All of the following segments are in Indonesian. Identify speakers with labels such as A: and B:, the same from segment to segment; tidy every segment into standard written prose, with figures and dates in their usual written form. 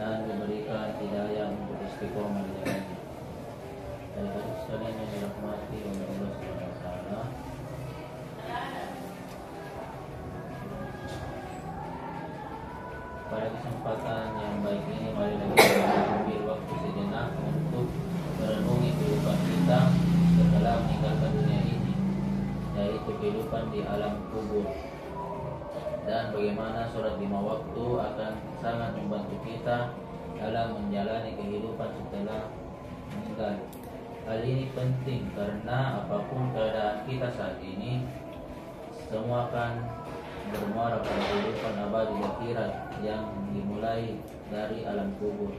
A: dan diberikan hidayah untuk istiqomah di jalannya. Dari sekalian yang dirahmati oleh Allah Subhanahu wa taala, pada kesempatan yang baik ini mari kita ambil waktu sejenak untuk merenungi kehidupan kita setelah meninggalkan dunia ini, yaitu kehidupan di alam kubur, dan bagaimana sholat 5 waktu akan sangat membantu kita dalam menjalani kehidupan setelah meninggal. Hal ini penting karena apapun keadaan kita saat ini, semua akan bermuara pada kehidupan abadi di akhirat yang dimulai dari alam kubur.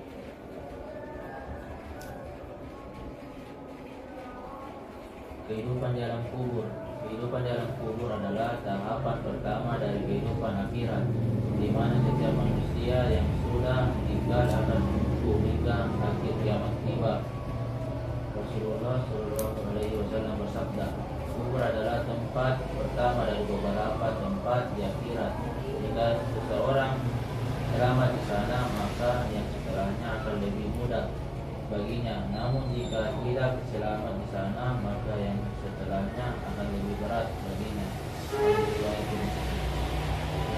A: Kehidupan di alam kubur. Kehidupan di alam kubur adalah tahapan pertama dari kehidupan akhirat, di mana setiap manusia yang sudah meninggal akan menunggu hingga akhir kiamat tiba. Rasulullah Shallallahu Alaihi Wasallam bersabda, kubur adalah tempat pertama dari beberapa tempat di akhirat. Jika seseorang selamat di sana, maka yang setelahnya akan lebih mudah baginya. Namun jika tidak selamat di sana, maka yang setelahnya akan lebih berat baginya.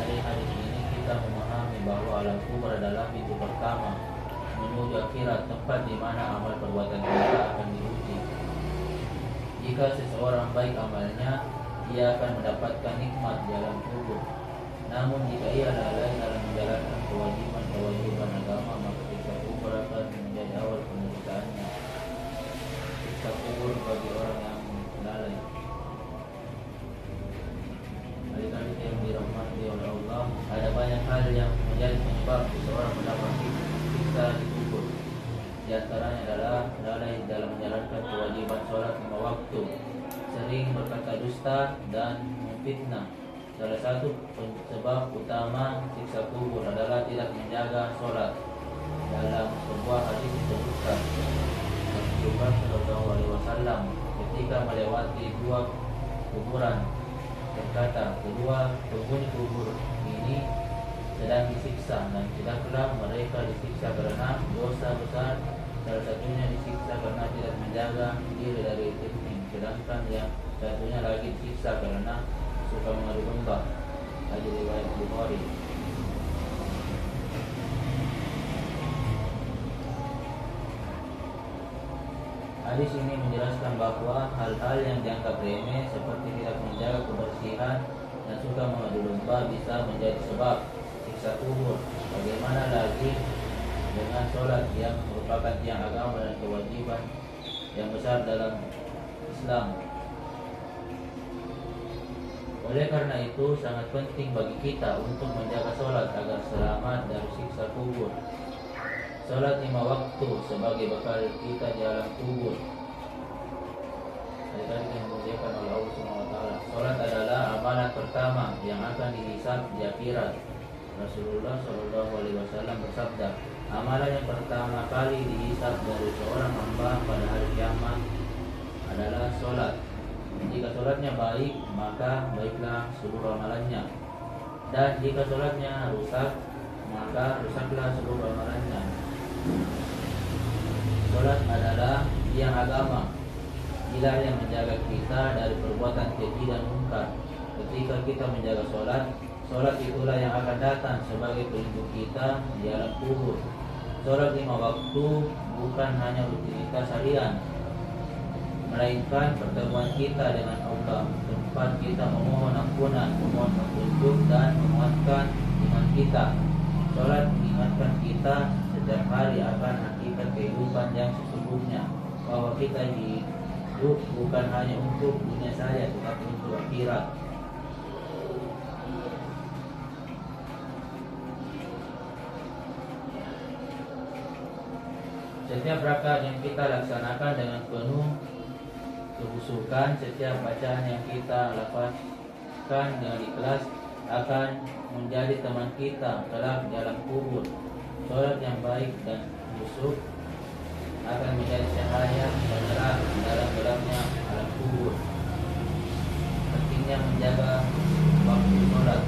A: Dari hadis ini kita memahami bahwa alam kubur adalah pintu pertama menuju akhirat, tempat di mana amal perbuatan kita akan diuji. Jika seseorang baik amalnya, ia akan mendapatkan nikmat di alam kubur. Namun jika ia lalai dalam menjalankan kewajiban agama, maka siksa kubur akan menjadi awal penderitaannya. Siksa kubur bagi orang yang lalai. Adik-adik yang dirahmati oleh Allah, ada banyak hal yang menjadi penyebab seseorang mendapat siksa di kubur. Di antaranya adalah lalai dalam menjalankan kewajiban sholat 5 waktu, sering berkata dusta dan memfitnah. Salah satu sebab utama siksa kubur adalah tidak menjaga sholat. Dalam sebuah hadis disebutkan, Rasulullah Shallallahu Alaihi Wasallam ketika melewati 2 kuburan berkata, kedua penghuni kubur ini sedang disiksa, dan tidaklah mereka disiksa karena dosa besar, salah satunya disiksa karena tidak menjaga diri dari ithmi, sedangkan yang satunya lagi disiksa karena suka mengadu domba. Hadis riwayat Bukhari. Hadis ini menjelaskan bahwa hal-hal yang dianggap remeh seperti tidak menjaga kebersihan dan suka mengadu domba bisa menjadi sebab siksa kubur. Bagaimana lagi dengan sholat yang merupakan tiang agama dan kewajiban yang besar dalam Islam. Oleh karena itu sangat penting bagi kita untuk menjaga sholat agar selamat dari siksa kubur. Sholat 5 waktu sebagai bekal kita di alam kubur. Adik-adik yang dimuliakan oleh Allah Subhanahu wa taala, sholat adalah amalan pertama yang akan dihisab di akhirat. Rasulullah Shallallahu Alaihi Wasallam bersabda, amalan yang pertama kali dihisab dari seorang hamba pada hari kiamat adalah sholat. Jika sholatnya baik, maka baiklah seluruh amalannya, dan jika sholatnya rusak, maka rusaklah seluruh amalannya. Sholat adalah tiang agama, pilar yang menjaga kita dari perbuatan keji dan munkar. Ketika kita menjaga sholat, sholat itulah yang akan datang sebagai pelindung kita di alam kubur. Sholat 5 waktu bukan hanya rutinitas harian, melainkan pertemuan kita dengan Allah, tempat kita memohon ampunan, memohon petunjuk, dan menguatkan iman kita. Sholat mengingatkan kita setiap hari akan hakikat kehidupan yang sesungguhnya, bahwa kita hidup bukan hanya untuk dunia saja, tetapi untuk akhirat. Setiap rakaat yang kita laksanakan dengan penuh kehusukan, setiap bacaan yang kita lafazkan dengan ikhlas akan menjadi teman kita kelak di alam kubur. Sholat yang baik dan khusyuk akan menjadi cahaya penerang dalam gelapnya alam kubur. Pentingnya menjaga waktu sholat.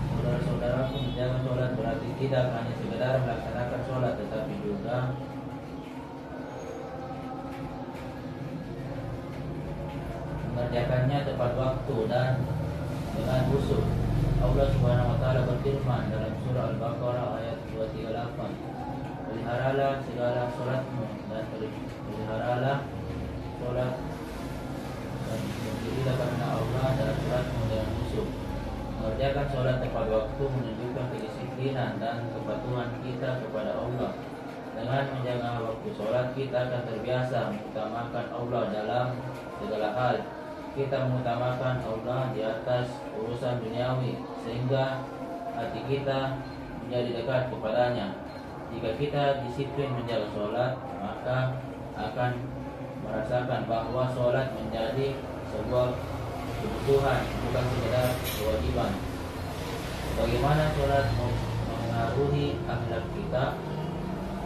A: Saudara-saudaraku, menjaga sholat berarti tidak hanya sekedar melaksanakan sholat, tetapi juga mengerjakannya tepat waktu dan dengan khusyuk. Allah Subhanahu wa taala berfirman dalam surah Al-Baqarah ayat 238, peliharalah segala sholatmu dan peliharalah sholat dan berdirilah karena Allah dalam sholatmu dengan khusyuk. Mengerjakan sholat tepat waktu menunjukkan kedisiplinan dan kepatuhan kita kepada Allah. Dengan menjaga waktu sholat, kita akan terbiasa mengutamakan Allah dalam segala hal. Kita mengutamakan Allah di atas urusan duniawi, sehingga hati kita menjadi dekat kepadanya. Jika kita disiplin menjaga sholat, maka akan merasakan bahwa sholat menjadi sebuah kebutuhan, bukan sekedar kewajiban. Bagaimana sholat mengaruhi akhlak kita?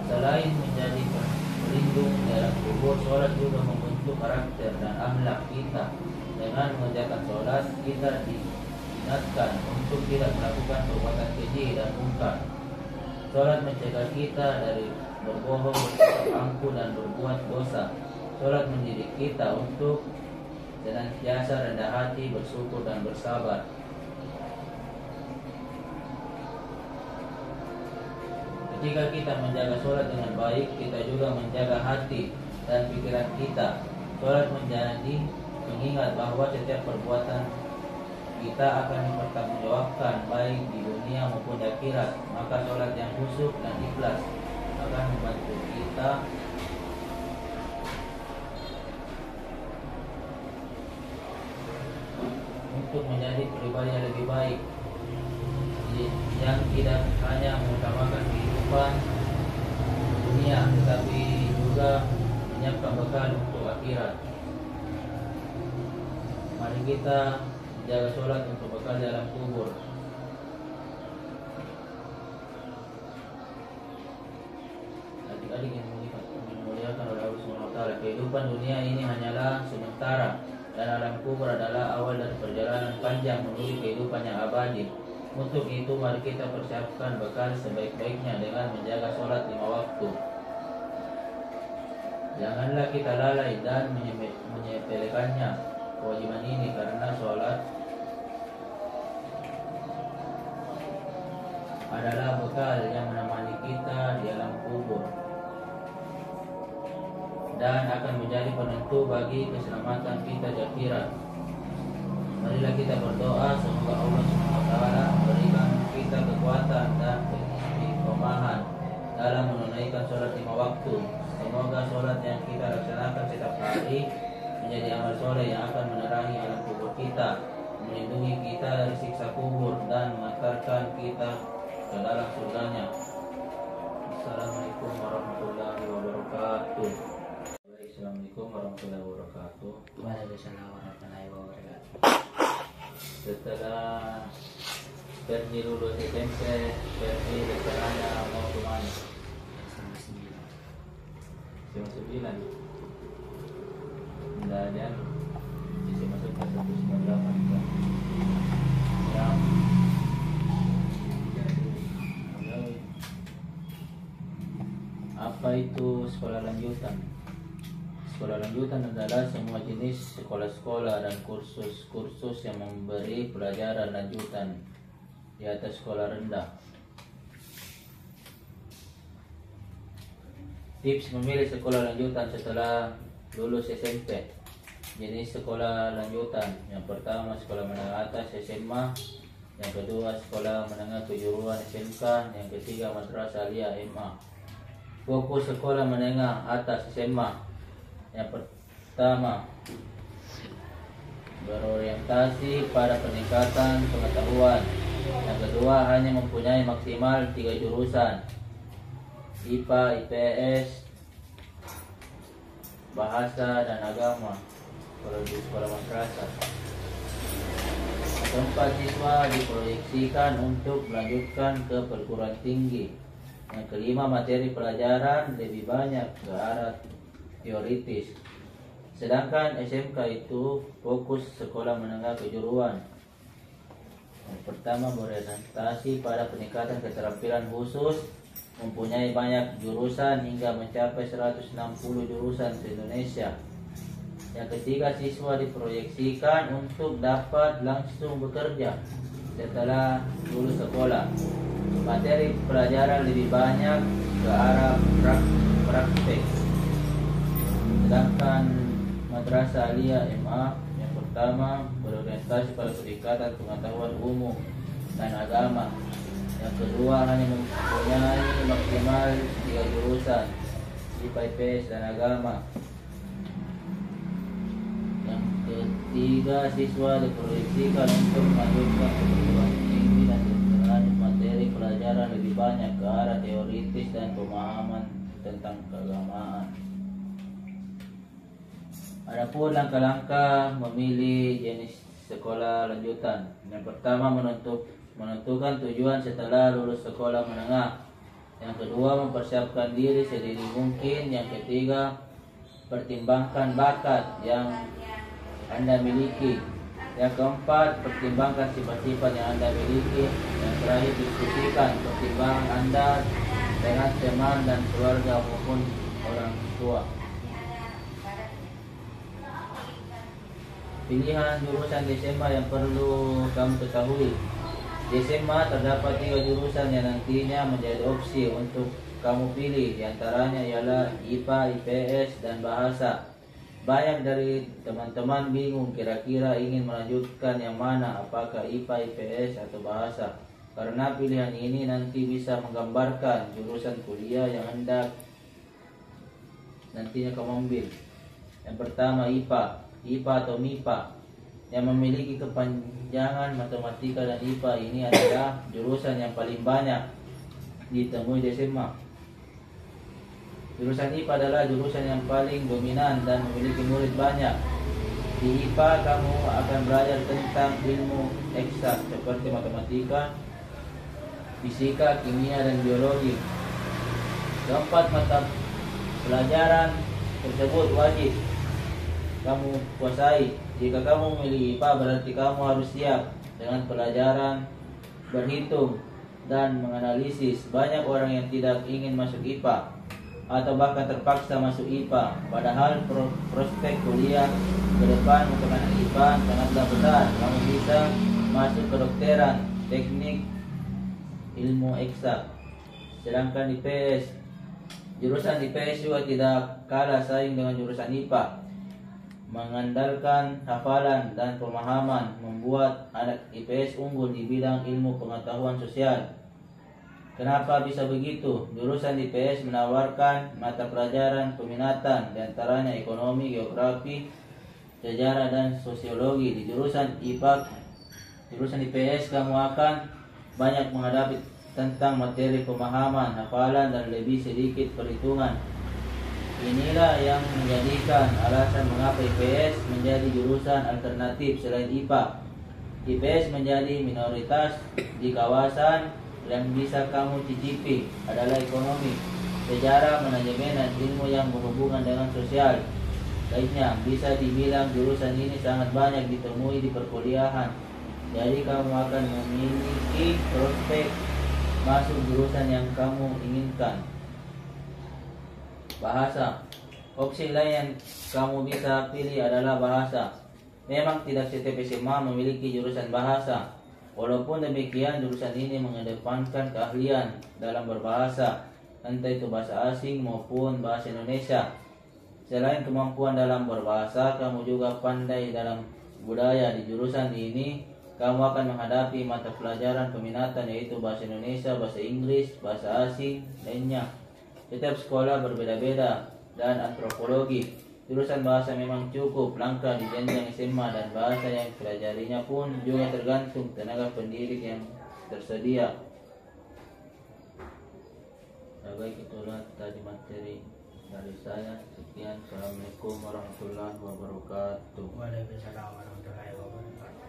A: Selain menjadi pelindung dalam kubur, sholat juga membentuk karakter dan akhlak kita. Dengan mengerjakan sholat, kita diingatkan untuk tidak melakukan perbuatan keji dan mungkar. Sholat mencegah kita dari berbohong, bersikap angkuh, dan berbuat dosa. Sholat mendidik kita untuk senantiasa rendah hati, bersyukur, dan bersabar. Ketika kita menjaga sholat dengan baik, kita juga menjaga hati dan pikiran kita. Sholat menjadi mengingat bahwa setiap perbuatan kita akan dipertanggungjawabkan baik di dunia maupun di akhirat. Maka sholat yang khusyuk dan ikhlas akan membantu kita untuk menjadi pribadi yang lebih baik, yang tidak hanya mengutamakan kehidupan dunia, tetapi juga menyiapkan bekal untuk akhirat. Mari kita jaga sholat untuk bekal di alam kubur. Adik-adik yang dimuliakan oleh Allah Subhanahu wa taala, kehidupan dunia ini hanyalah sementara, dan alam kubur adalah awal dari perjalanan panjang menuju kehidupan yang abadi. Untuk itu mari kita persiapkan bekal sebaik-baiknya dengan menjaga sholat 5 waktu. Janganlah kita lalai dan menyepelekannya kewajiban ini, karena sholat adalah bekal yang menemani kita di alam kubur dan akan menjadi penentu bagi keselamatan kita di akhirat. Marilah kita berdoa semoga Allah SWT memberikan kita kekuatan dan keistiqomahan dalam menunaikan sholat 5 waktu. Semoga sholat yang kita laksanakan setiap hari menjadi amal soleh yang akan menerangi alam kubur kita, melindungi kita dari siksa kubur, dan mengantarkan kita ke dalam surganya. Assalamualaikum warahmatullahi wabarakatuh. Assalamualaikum warahmatullahi wabarakatuh.
B: Waalaikumsalam warahmatullahi wabarakatuh.
A: Setelah Ferdi lulus SMP, Ferdi rencananya mau kemana? SMA 9. Dan bisa masuk ke 198 kan? Yang apa itu sekolah lanjutan? Sekolah lanjutan adalah semua jenis sekolah-sekolah dan kursus-kursus yang memberi pelajaran lanjutan di atas sekolah rendah. Tips memilih sekolah lanjutan setelah lulus SMP. Jenis sekolah lanjutan: yang pertama sekolah menengah atas SMA, yang kedua sekolah menengah kejuruan SMK, yang ketiga madrasah aliyah MA. Fokus sekolah menengah atas SMA: yang pertama berorientasi pada peningkatan pengetahuan, yang kedua hanya mempunyai maksimal 3 jurusan: IPA, IPS, bahasa, dan agama. Kalau di sekolah madrasah, keempat siswa diproyeksikan untuk melanjutkan ke perguruan tinggi. Yang kelima, materi pelajaran lebih banyak ke arah teoritis, sedangkan SMK itu fokus sekolah menengah kejuruan. Yang pertama, berorientasi pada peningkatan keterampilan khusus, mempunyai banyak jurusan hingga mencapai 160 jurusan di Indonesia. Yang ketiga, siswa diproyeksikan untuk dapat langsung bekerja setelah lulus sekolah. Materi pelajaran lebih banyak ke arah praktek. Sedangkan Madrasah Aliyah MA yang pertama berorientasi pada peningkatan pengetahuan umum dan agama. Yang kedua, hanya mempunyai maksimal 3 jurusan, IPA, IPS, dan agama. Yang ketiga, siswa diproyeksikan untuk melanjutkan perguruan tinggi dan berlanjut materi pelajaran lebih banyak ke arah teoritis dan pemahaman tentang keagamaan. Adapun langkah-langkah memilih jenis sekolah lanjutan. Yang pertama, menentukan tujuan setelah lulus sekolah menengah. Yang kedua, mempersiapkan diri sedini mungkin. Yang ketiga, pertimbangkan bakat yang Anda miliki. Yang keempat, pertimbangkan sifat-sifat yang Anda miliki. Yang terakhir, diskusikan pertimbangan Anda dengan teman dan keluarga maupun orang tua. Pilihan jurusan di SMA yang perlu kamu ketahui. Di SMA terdapat 3 jurusan yang nantinya menjadi opsi untuk kamu pilih. Di antaranya ialah IPA, IPS, dan bahasa. Banyak dari teman-teman bingung kira-kira ingin melanjutkan yang mana, apakah IPA, IPS, atau bahasa. Karena pilihan ini nanti bisa menggambarkan jurusan kuliah yang hendak nantinya kamu ambil. Yang pertama, IPA atau MIPA, yang memiliki kepanjangan matematika dan IPA. Ini adalah jurusan yang paling banyak ditemui di SMA. Jurusan IPA adalah jurusan yang paling dominan dan memiliki murid banyak. Di IPA kamu akan belajar tentang ilmu eksak seperti matematika, fisika, kimia, dan biologi. Keempat, mata pelajaran tersebut wajib kamu kuasai. Jika kamu memilih IPA, berarti kamu harus siap dengan pelajaran berhitung dan menganalisis. Banyak orang yang tidak ingin masuk IPA atau bahkan terpaksa masuk IPA, padahal prospek kuliah ke depan untuk anak IPA sangatlah besar. Kamu bisa masuk kedokteran, teknik, ilmu eksak. Sedangkan IPS, jurusan IPS juga tidak kalah saing dengan jurusan IPA. Mengandalkan hafalan dan pemahaman membuat anak IPS unggul di bidang ilmu pengetahuan sosial. Kenapa bisa begitu? Jurusan IPS menawarkan mata pelajaran peminatan, diantaranya ekonomi, geografi, sejarah, dan sosiologi. Di jurusan IPS kamu akan banyak menghadapi tentang materi pemahaman, hafalan, dan lebih sedikit perhitungan. Inilah yang menjadikan alasan mengapa IPS menjadi jurusan alternatif selain IPA. IPS menjadi minoritas di kawasan. Yang bisa kamu cicipi adalah ekonomi, sejarah, manajemen, dan ilmu yang berhubungan dengan sosial. Lainnya, bisa dibilang jurusan ini sangat banyak ditemui di perkuliahan. Jadi kamu akan memiliki prospek masuk jurusan yang kamu inginkan. Bahasa. Opsi lain yang kamu bisa pilih adalah bahasa. Memang tidak setiap SMA memiliki jurusan bahasa. Walaupun demikian, jurusan ini mengedepankan keahlian dalam berbahasa, entah itu bahasa asing maupun bahasa Indonesia. Selain kemampuan dalam berbahasa, kamu juga pandai dalam budaya. Di jurusan ini, kamu akan menghadapi mata pelajaran peminatan yaitu bahasa Indonesia, bahasa Inggris, bahasa asing lainnya. Setiap sekolah berbeda-beda, dan antropologi. Jurusan bahasa memang cukup langka di jenjang SMA, dan bahasa yang dipelajarinya pun juga tergantung tenaga pendidik yang tersedia. Baik, itulah tadi materi dari saya. Sekian, Assalamualaikum warahmatullahi wabarakatuh.
B: Waalaikumsalam warahmatullahi wabarakatuh.